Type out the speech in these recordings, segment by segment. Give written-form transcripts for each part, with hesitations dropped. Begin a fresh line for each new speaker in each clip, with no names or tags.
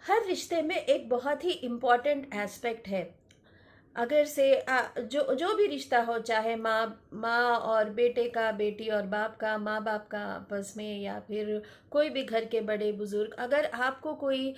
हर रिश्ते में एक बहुत ही इम्पॉर्टेंट एस्पेक्ट है। अगर से जो जो भी रिश्ता हो, चाहे माँ और बेटे का, बेटी और बाप का, माँ बाप का आपस में, या फिर कोई भी घर के बड़े बुजुर्ग, अगर आपको कोई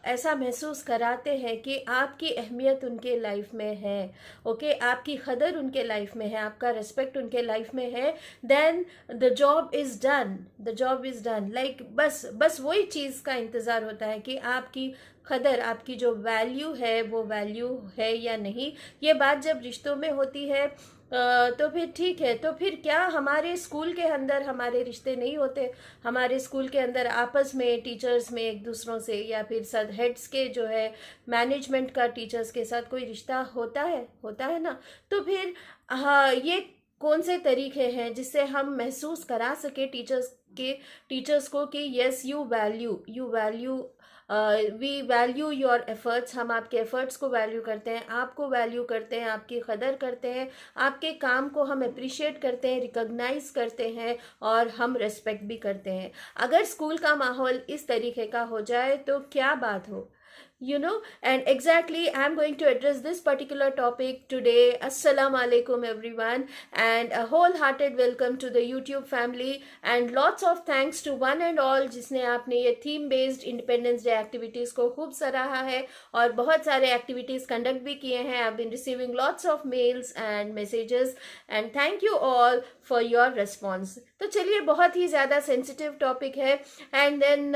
ऐसा महसूस कराते हैं कि आपकी अहमियत उनके लाइफ में है, ओके, आपकी कदर उनके लाइफ में है, आपका रिस्पेक्ट उनके लाइफ में है, then the job is done, the job is done. Like बस बस वही चीज़ का इंतज़ार होता है कि आपकी कदर, आपकी जो वैल्यू है वो वैल्यू है या नहीं। ये बात जब रिश्तों में होती है तो फिर ठीक है। तो फिर क्या हमारे स्कूल के अंदर हमारे रिश्ते नहीं होते? हमारे स्कूल के अंदर आपस में, टीचर्स में एक दूसरों से, या फिर सद हेड्स के जो है मैनेजमेंट का टीचर्स के साथ कोई रिश्ता होता है ना? तो फिर हाँ, ये कौन से तरीके हैं जिससे हम महसूस करा सके टीचर्स को कि yes, you value we value your efforts, हम आपके एफर्ट्स को वैल्यू करते हैं, आपको वैल्यू करते हैं, आपकी कदर करते हैं, आपके काम को हम अप्रिशिएट करते हैं, रिकॉग्नाइज करते हैं, और हम रेस्पेक्ट भी करते हैं। अगर स्कूल का माहौल इस तरीके का हो जाए तो क्या बात हो, and exactly I'm going to address this particular topic today. Assalamu alaikum everyone, and a wholehearted welcome to the YouTube family, and lots of thanks to one and all जिसने आपने ये theme based independence day activities को खूब सराहा है और बहुत सारे एक्टिविटीज कंडक्ट भी किए हैं। I have been receiving lots of mails and messages, and thank you all for your response. तो चलिए, बहुत ही ज़्यादा सेंसिटिव टॉपिक है, एंड देन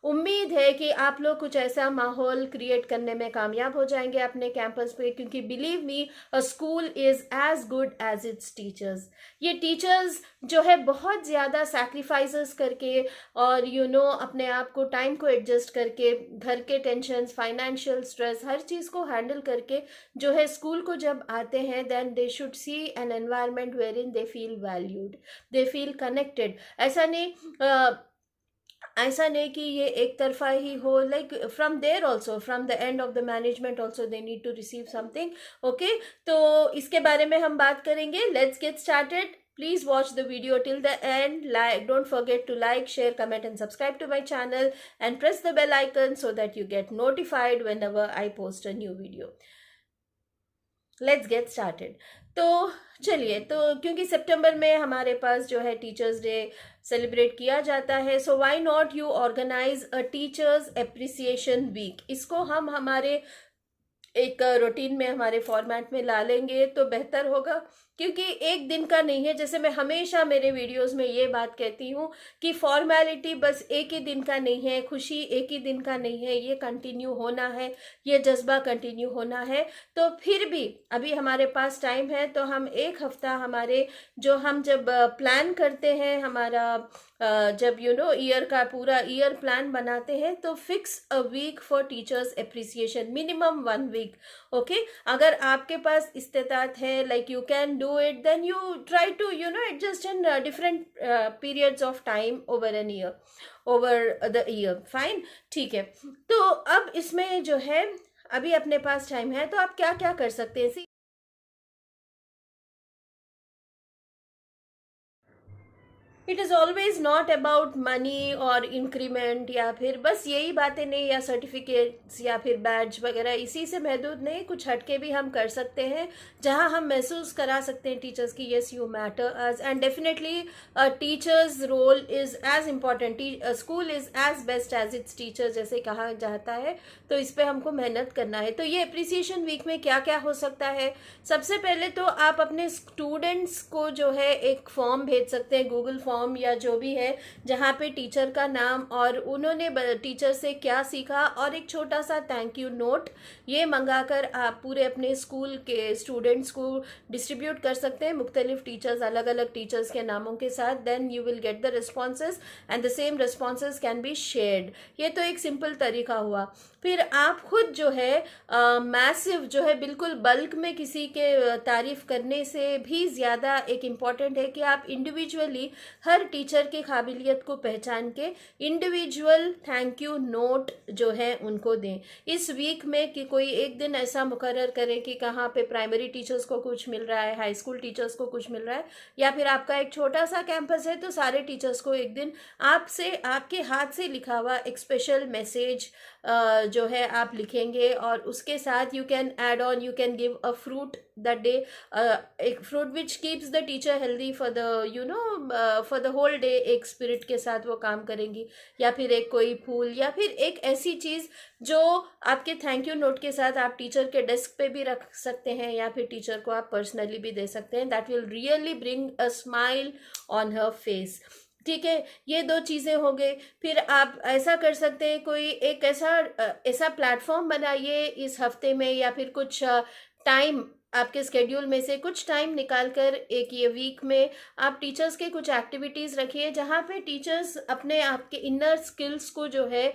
उम्मीद है कि आप लोग कुछ ऐसा माहौल क्रिएट करने में कामयाब हो जाएंगे अपने कैंपस पे, क्योंकि believe me, a school is as good as its teachers. ये टीचर्स जो है बहुत ज़्यादा सैक्रिफाइसेस करके और अपने आप को, टाइम को एडजस्ट करके, घर के टेंशन, फाइनेंशियल स्ट्रेस, हर चीज़ को हैंडल करके जो है स्कूल को जब आते हैं, then they should see an environment wherein they feel valued, they feel connected. ऐसा नहीं कि ये एक तरफा ही हो, like from there also, from the end of the management also they need to receive something. Okay, तो इसके बारे में हम बात करेंगे। Let's get started. Please watch the video till the end. Don't forget to like, share, comment and subscribe to my channel, and press the bell icon so that you get notified whenever I post a new video. Let's get started. तो चलिए, तो क्योंकि सितंबर में हमारे पास जो है teachers day celebrate किया जाता है, so why not you organise a teachers appreciation week. इसको हम हमारे एक रूटीन में, हमारे फॉर्मेट में ला लेंगे तो बेहतर होगा, क्योंकि एक दिन का नहीं है। जैसे मैं हमेशा मेरे वीडियोस में ये बात कहती हूँ कि फॉर्मेलिटी बस एक ही दिन का नहीं है, खुशी एक ही दिन का नहीं है, ये कंटिन्यू होना है, ये जज्बा कंटिन्यू होना है। तो फिर भी अभी हमारे पास टाइम है, तो हम एक हफ्ता हमारे जो हम जब प्लान करते हैं, हमारा जब ईयर का पूरा ईयर प्लान बनाते हैं, तो fix a week for teachers appreciation, minimum 1 week. Okay, अगर आपके पास इस्तेताअत है, like you can do it, then you try to adjust in different periods of time over the year. Fine, ठीक है। तो अब इसमें जो है, अभी अपने पास टाइम है, तो आप क्या क्या कर सकते हैं। It is always not about money और इंक्रीमेंट, या फिर बस यही बातें नहीं, या सर्टिफिकेट्स या फिर बैज वगैरह, इसी से महदूद नहीं। कुछ हटके भी हम कर सकते हैं, जहां हम महसूस करा सकते हैं टीचर्स की yes you matter us, and definitely teachers role is as important, school is as best as its teacher, जैसे कहा जाता है। तो इस पर हमको मेहनत करना है। तो ये अप्रिसिएशन वीक में क्या क्या हो सकता है? सबसे पहले तो आप अपने स्टूडेंट्स को जो है एक फॉर्म भेज सकते हैं, गूगल फॉर्म या जो भी है, जहाँ पे टीचर का नाम और उन्होंने टीचर से क्या सीखा, और एक छोटा सा थैंक यू नोट, ये मंगाकर आप पूरे अपने स्कूल के स्टूडेंट्स को डिस्ट्रीब्यूट कर सकते हैं, मुख्तलिफ टीचर्स, अलग अलग टीचर्स के नामों के साथ। Then you will get the responses, and the same responses can be shared. ये तो एक सिंपल तरीका हुआ। फिर आप खुद जो है मैसिव जो है, बिल्कुल बल्क में किसी के तारीफ करने से भी ज़्यादा एक इम्पॉर्टेंट है कि आप इंडिविजुअली हर टीचर की काबिलियत को पहचान के इंडिविजुअल थैंक यू नोट जो है उनको दें। इस वीक में कि कोई एक दिन ऐसा मुकर्रर करें कि कहाँ पे प्राइमरी टीचर्स को कुछ मिल रहा है, हाई स्कूल टीचर्स को कुछ मिल रहा है, या फिर आपका एक छोटा सा कैंपस है तो सारे टीचर्स को एक दिन आपसे, आपके हाथ से लिखा हुआ एक स्पेशल मैसेज जो है आप लिखेंगे, और उसके साथ you can add on, you can give a fruit that day, एक fruit which keeps the teacher healthy for the for the whole day. एक स्पिरिट के साथ वो काम करेंगी, या फिर एक कोई फूल, या फिर एक ऐसी चीज़ जो आपके थैंक यू नोट के साथ आप टीचर के डेस्क पे भी रख सकते हैं, या फिर टीचर को आप पर्सनली भी दे सकते हैं। That will really bring a smile on her face. ठीक है, ये दो चीज़ें हो गई। फिर आप ऐसा कर सकते हैं, कोई एक ऐसा प्लेटफॉर्म बनाइए इस हफ्ते में, या फिर कुछ टाइम आपके स्केड्यूल में से कुछ टाइम निकाल कर एक ये वीक में आप टीचर्स के कुछ एक्टिविटीज़ रखिए, जहाँ पे टीचर्स अपने आपके इनर स्किल्स को जो है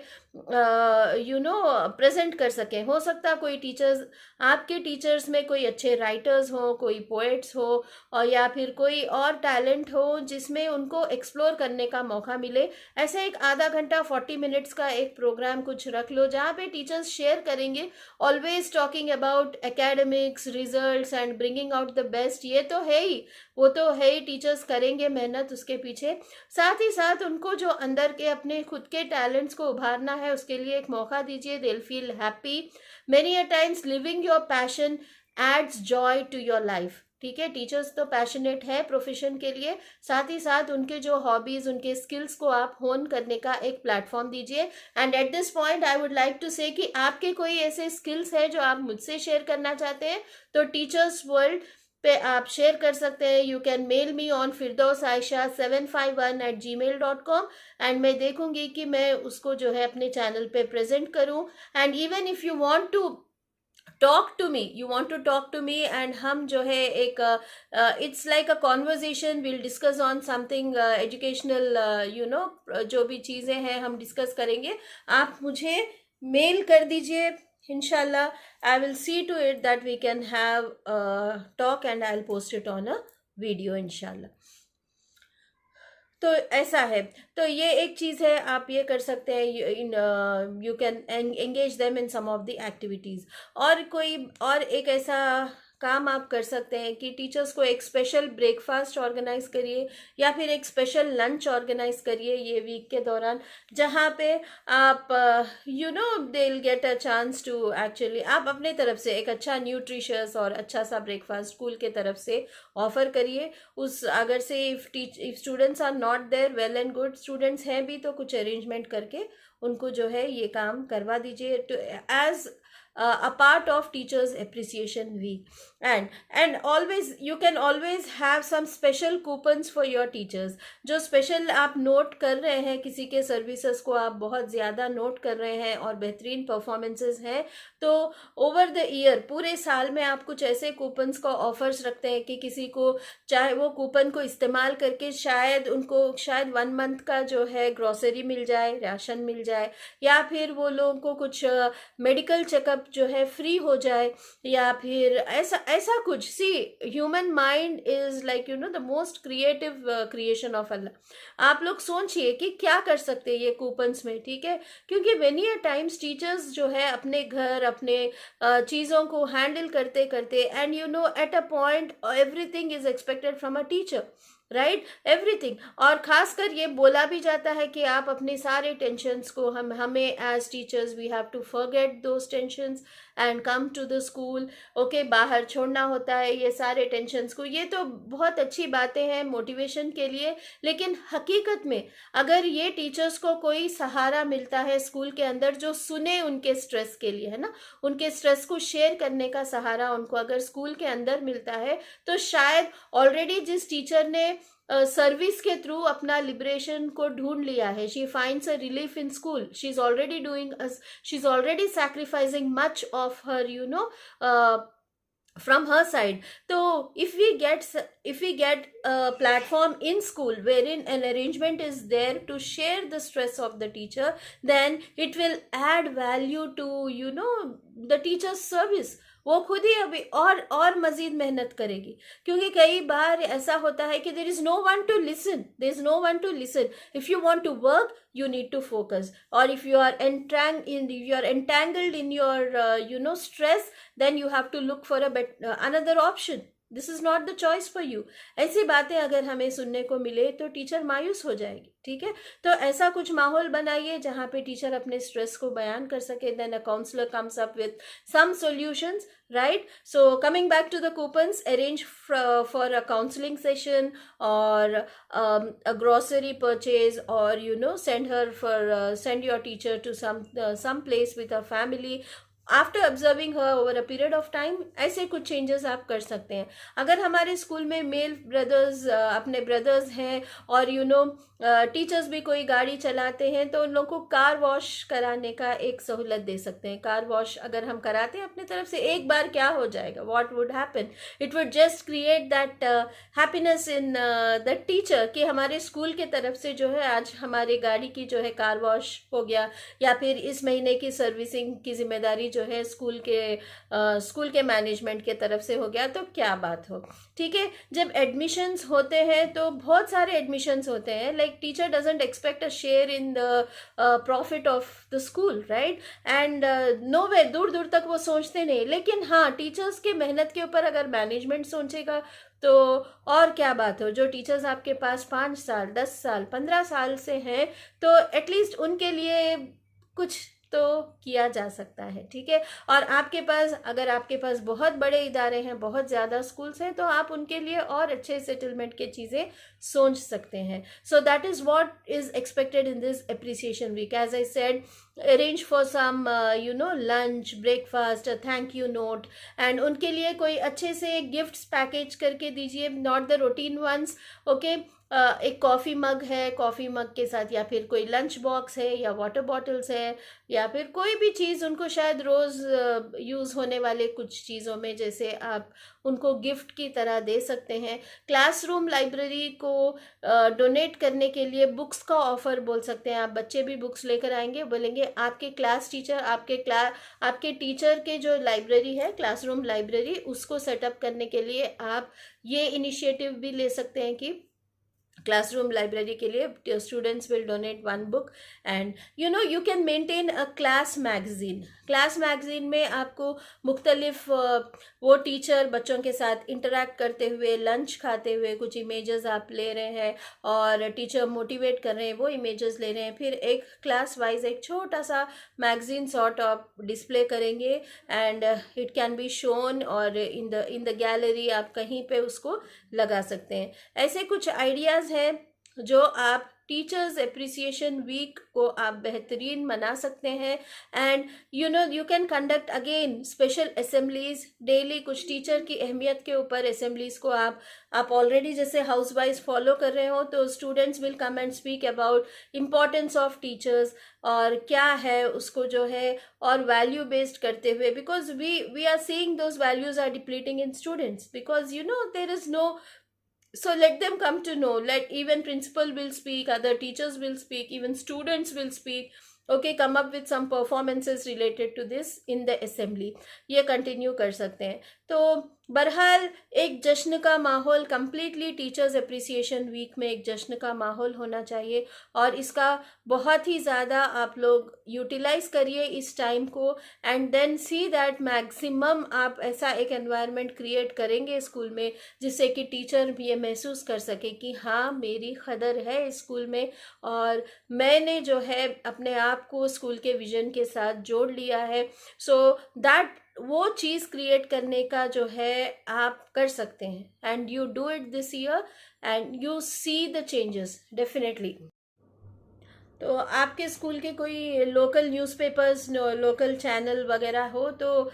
प्रेजेंट कर सकें। हो सकता है कोई टीचर्स, आपके टीचर्स में कोई अच्छे राइटर्स हो, कोई पोएट्स हो, और या फिर कोई और टैलेंट हो जिसमें उनको एक्सप्लोर करने का मौका मिले। ऐसे एक आधा घंटा 40 मिनट्स का एक प्रोग्राम कुछ रख लो, जहाँ पे टीचर्स शेयर करेंगे, always talking about academics, results and bringing out the best. ये तो है ही, वो तो है ही, टीचर्स करेंगे मेहनत उसके पीछे। साथ ही साथ उनको जो अंदर के अपने खुद के टैलेंट्स को उभारना है, उसके लिए एक मौका दीजिए। They will feel happy. Many a times living your passion adds joy to your life. ठीक है, टीचर्स तो पैशनेट है प्रोफेशन के लिए, साथ ही साथ उनके जो हॉबीज, उनके स्किल्स को आप होन करने का एक प्लेटफॉर्म दीजिए। And at this point I would like to say कि आपके कोई ऐसे स्किल्स है जो आप मुझसे शेयर करना चाहते हैं, तो टीचर्स वर्ल्ड पे आप शेयर कर सकते हैं। You can mail me on firdausaisha751@gmail.com, and मैं देखूंगी कि मैं उसको जो है अपने चैनल पे प्रेजेंट करूं। And even if you want to talk to me and हम जो है एक it's like a conversation, will discuss on something educational, जो भी चीज़ें हैं हम डिस्कस करेंगे। आप मुझे मेल कर दीजिए, इंशाल्लाह I will see to it that we can have a talk and I'll post it on a video इंशाल्लाह। तो ऐसा है, तो ये एक चीज़ है, आप ये कर सकते हैं। You can engage them in some of the activities. और कोई और एक ऐसा काम आप कर सकते हैं कि टीचर्स को एक स्पेशल ब्रेकफास्ट ऑर्गेनाइज करिए, या फिर एक स्पेशल लंच ऑर्गेनाइज करिए ये वीक के दौरान, जहाँ पे आप they will get a chance to actually, आप अपने तरफ से एक अच्छा न्यूट्रिशियस और अच्छा सा ब्रेकफास्ट स्कूल के तरफ से ऑफर करिए। उस अगर से if students are not there, well and good, students हैं भी तो कुछ अरेंजमेंट करके उनको जो है ये काम करवा दीजिए, to as a part of teachers appreciation week। and always you can always have some special coupons for your teachers। जो स्पेशल आप नोट कर रहे हैं, किसी के सर्विसेज को आप बहुत ज़्यादा नोट कर रहे हैं और बेहतरीन परफॉर्मेंसेस हैं, तो ओवर द ईयर, पूरे साल में आप कुछ ऐसे कूपन्स का ऑफर्स रखते हैं कि किसी को चाहे वो कूपन को इस्तेमाल करके शायद उनको 1 मंथ का जो है ग्रॉसरी मिल जाए, राशन मिल जाए, या फिर वो लोगों को कुछ मेडिकल चेकअप जो है फ्री हो जाए, या फिर ऐसा कुछ। See, human mind is like the most creative creation of Allah. आप लोग सोचिए कि क्या कर सकते हैं ये कूपन्स में, ठीक है, क्योंकि मेनी अ टाइम्स टीचर्स जो है अपने घर, अपने चीज़ों को हैंडल करते करते, and at a point everything is expected from a teacher, right, everything. और खासकर ये बोला भी जाता है कि आप अपने सारे टेंशन्स को, हमें as teachers we have to forget those tensions and come to the school. Okay, बाहर छोड़ना होता है ये सारे टेंशन्स को। ये तो बहुत अच्छी बातें हैं मोटिवेशन के लिए, लेकिन हकीकत में अगर ये टीचर्स को कोई सहारा मिलता है स्कूल के अंदर जो सुने उनके स्ट्रेस के लिए, है ना, उनके स्ट्रेस को शेयर करने का सहारा उनको अगर स्कूल के अंदर मिलता है, तो शायद ऑलरेडी जिस टीचर ने सर्विस के थ्रू अपना लिबरेशन को ढूंढ लिया है, she finds a relief in school, she is already sacrificing much of her from her side. So if we get a platform in school wherein an arrangement is there to share the stress of the teacher, then it will add value to the teacher's service। वो खुद ही अभी और मजीद मेहनत करेगी, क्योंकि कई बार ऐसा होता है कि there is no one to listen, there is no one to listen. If you want to work, you need to focus, or if you are entangled in your stress, then you have to look for another option. This is not the choice for you. ऐसी बातें अगर हमें सुनने को मिले तो teacher मायूस हो जाएगी. ठीक है, तो ऐसा कुछ माहौल बनाइए जहाँ पे टीचर अपने स्ट्रेस को बयान कर सके. Then a counsellor comes up with some solutions, right? So coming back to the coupons, arrange for a counseling session, or a grocery purchase, or send your teacher to some place with her family. After observing her over a period of time, ऐसे कुछ changes आप कर सकते हैं. अगर हमारे school में mail brothers अपने ब्रदर्स हैं, और टीचर्स भी कोई गाड़ी चलाते हैं, तो उन लोगों को कार वॉश कराने का एक सहूलत दे सकते हैं. कार वॉश अगर हम कराते हैं अपने तरफ से, एक बार क्या हो जाएगा, what would happen, it would just create that happiness in the teacher कि हमारे स्कूल के तरफ से जो है आज हमारी गाड़ी की जो है कार वॉश हो गया, या फिर इस महीने की सर्विसिंग की जिम्मेदारी जो है स्कूल के मैनेजमेंट के तरफ से हो गया. तो क्या बात हो. ठीक है, जब एडमिशन्स होते हैं तो बहुत सारे एडमिशन्स होते हैं. Like teacher doesn't expect a share in the profit of the school, right? And no way, दूर दूर तक वो सोचते नहीं. लेकिन हाँ, टीचर्स के मेहनत के ऊपर अगर मैनेजमेंट सोचेगा तो और क्या बात हो. जो टीचर्स आपके पास 5 साल 10 साल 15 साल से हैं, तो एटलीस्ट उनके लिए कुछ तो किया जा सकता है. ठीक है, और अगर आपके पास बहुत बड़े इदारे हैं, बहुत ज़्यादा स्कूल्स हैं, तो आप उनके लिए और अच्छे सेटलमेंट के चीज़ें सोच सकते हैं. So that is what is expected in this appreciation week. As I said, arrange for some lunch, breakfast, thank you note, and उनके लिए कोई अच्छे से गिफ्ट्स पैकेज करके दीजिए, not the routine ones. Okay, एक कॉफ़ी मग है, coffee मग के साथ या फिर कोई लंच बॉक्स है, या वाटर बॉटल्स है, या फिर कोई भी चीज़ उनको शायद रोज़ यूज़ होने वाले कुछ चीज़ों में जैसे आप उनको गिफ्ट की तरह दे सकते हैं. क्लासरूम लाइब्रेरी को डोनेट करने के लिए बुक्स का ऑफ़र बोल सकते हैं. आप बच्चे भी बुक्स लेकर आएंगे, बोलेंगे आपके क्लास टीचर, आपके टीचर के जो लाइब्रेरी है, क्लासरूम लाइब्रेरी, उसको सेटअप करने के लिए आप ये इनिशिएटिव भी ले सकते हैं कि क्लासरूम लाइब्रेरी के लिए students will donate 1 book. And you can maintain a class magazine. Class magazine में आपको मुख्तलिफ वो टीचर बच्चों के साथ इंटरेक्ट करते हुए, लंच खाते हुए कुछ इमेजेस आप ले रहे हैं, और टीचर मोटिवेट कर रहे हैं, वो इमेजेस ले रहे हैं, फिर एक क्लास वाइज एक छोटा सा मैगजीन सॉर्ट ऑफ डिस्प्ले करेंगे, and it can be shown, और इन द गैलरी आप कहीं पे उसको लगा सकते हैं. ऐसे कुछ आइडियाज़ है जो आप टीचर्स एप्रिसिएशन वीक को आप बेहतरीन मना सकते हैं. And you can conduct again special assemblies daily. कुछ टीचर की अहमियत के ऊपर असेंबलीज को आप ऑलरेडी जैसे हाउस वाइज फॉलो कर रहे हो, तो students will come and speak about importance of teachers, और क्या है उसको जो है और वैल्यू बेस्ड करते हुए, because we are seeing those values are depleting in students, because there is no. So let them come to know. Let even principal will speak, other teachers will speak, even students will speak. Okay, come up with some performances related to this in the assembly. ये continue कर सकते हैं. तो बहरहाल एक जश्न का माहौल, कम्प्लीटली टीचर्स अप्रिसिएशन वीक में एक जश्न का माहौल होना चाहिए, और इसका बहुत ही ज़्यादा आप लोग यूटिलाइज करिए इस टाइम को. And then see that maximum आप ऐसा एक एनवायरनमेंट क्रिएट करेंगे स्कूल में जिससे कि टीचर भी ये महसूस कर सके कि हाँ, मेरी कदर है स्कूल में, और मैंने जो है अपने आप को स्कूल के विजन के साथ जोड़ लिया है. सो दैट वो चीज़ क्रिएट करने का जो है आप कर सकते हैं. And you do it this year and you see the changes definitely. तो आपके स्कूल के कोई लोकल न्यूज़पेपर्स, लोकल चैनल वगैरह हो तो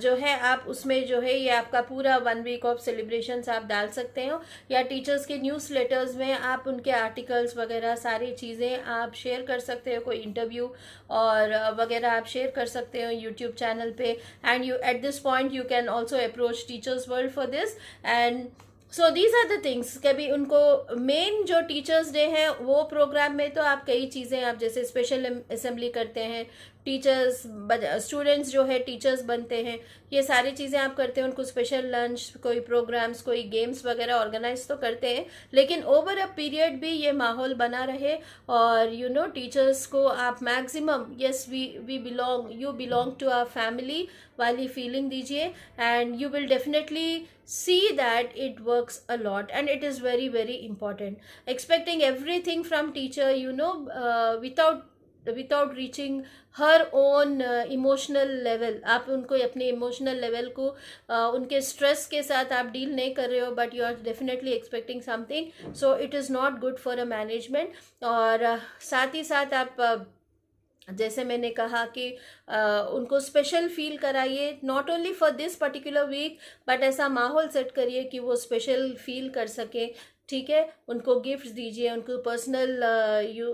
जो है आप उसमें जो है ये आपका पूरा 1 वीक ऑफ सेलिब्रेशंस आप डाल सकते हो, या टीचर्स के न्यूज़ लेटर्स में आप उनके आर्टिकल्स वगैरह सारी चीज़ें आप शेयर कर सकते हो, कोई इंटरव्यू और वगैरह आप शेयर कर सकते हो यूट्यूब चैनल पे. And you at this point you can also approach teachers world for this. And so these are the things. कभी उनको मेन जो टीचर्स डे है वो प्रोग्राम में तो आप कई चीज़ें आप जैसे स्पेशल असेंबली करते हैं, टीचर्स स्टूडेंट्स जो है टीचर्स बनते हैं, ये सारी चीज़ें आप करते हैं। उनको स्पेशल लंच, कोई प्रोग्राम्स, कोई गेम्स वगैरह ऑर्गेनाइज तो करते हैं, लेकिन ओवर अ पीरियड भी ये माहौल बना रहे। और यू नो टीचर्स को आप maximum yes we belong, you belong to our family वाली फीलिंग दीजिए, and you will definitely see that it works a lot, and it is very very important। expecting everything from teacher, you know, without reaching her own emotional level, आप उनको अपने emotional level को उनके stress के साथ आप deal नहीं कर रहे हो, but you are definitely expecting something, so it is not good for a management। और साथ ही साथ आप जैसे मैंने कहा कि उनको स्पेशल फील कराइए, not only for this particular week, but ऐसा माहौल सेट करिए कि वो स्पेशल फील कर सके। ठीक है, उनको गिफ्ट्स दीजिए, उनको personal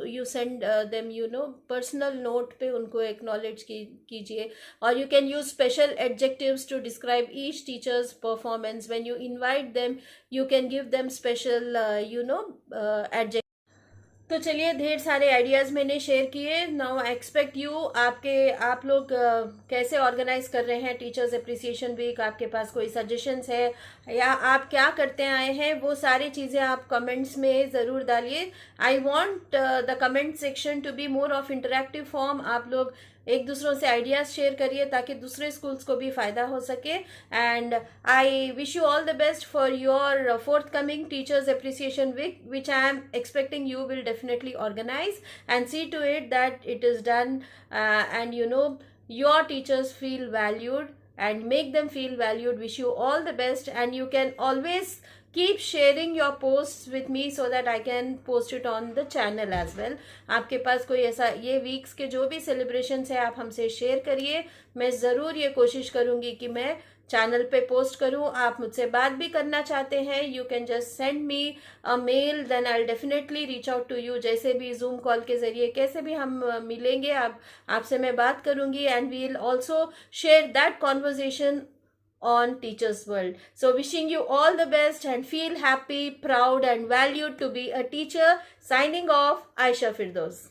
you send them you know personal note पे उनको एक्नॉलेज कीजिए। और you can use special adjectives to describe each teachers performance. When you invite them you can give them special you know adjective. तो चलिए, ढेर सारे ideas मैंने share किए। नाउ आई एक्सपेक्ट यू, आप लोग कैसे ऑर्गेनाइज कर रहे हैं टीचर्स अप्रिसिएशन वीक, आपके पास कोई सजेशंस है या आप क्या करते आए हैं, वो सारी चीज़ें आप कमेंट्स में ज़रूर डालिए। I want the comment section to be more of interactive form. आप लोग एक दूसरों से आइडियाज़ शेयर करिए ताकि दूसरे स्कूल्स को भी फ़ायदा हो सके। And I wish you all the best for your forthcoming teachers appreciation week, which I am expecting you will definitely organize, and see to it that it is done, and you know your teachers feel valued, and make them feel valued. Wish you all the best, and you can always keep sharing your posts with me so that I can post it on the channel as well। आपके पास कोई ऐसा ये weeks के जो भी celebrations है आप हमसे शेयर करिए। मैं ज़रूर ये कोशिश करूँगी कि मैं चैनल पे पोस्ट करूँ। आप मुझसे बात भी करना चाहते हैं, you can just send me a mail, then I will definitely reach out to you. जैसे भी जूम कॉल के जरिए कैसे भी हम मिलेंगे, आपसे मैं बात करूँगी, and we will also share that conversation on Teachers World। So wishing you all the best and feel happy, proud and valued to be a teacher। Signing off, Aisha Firdaus।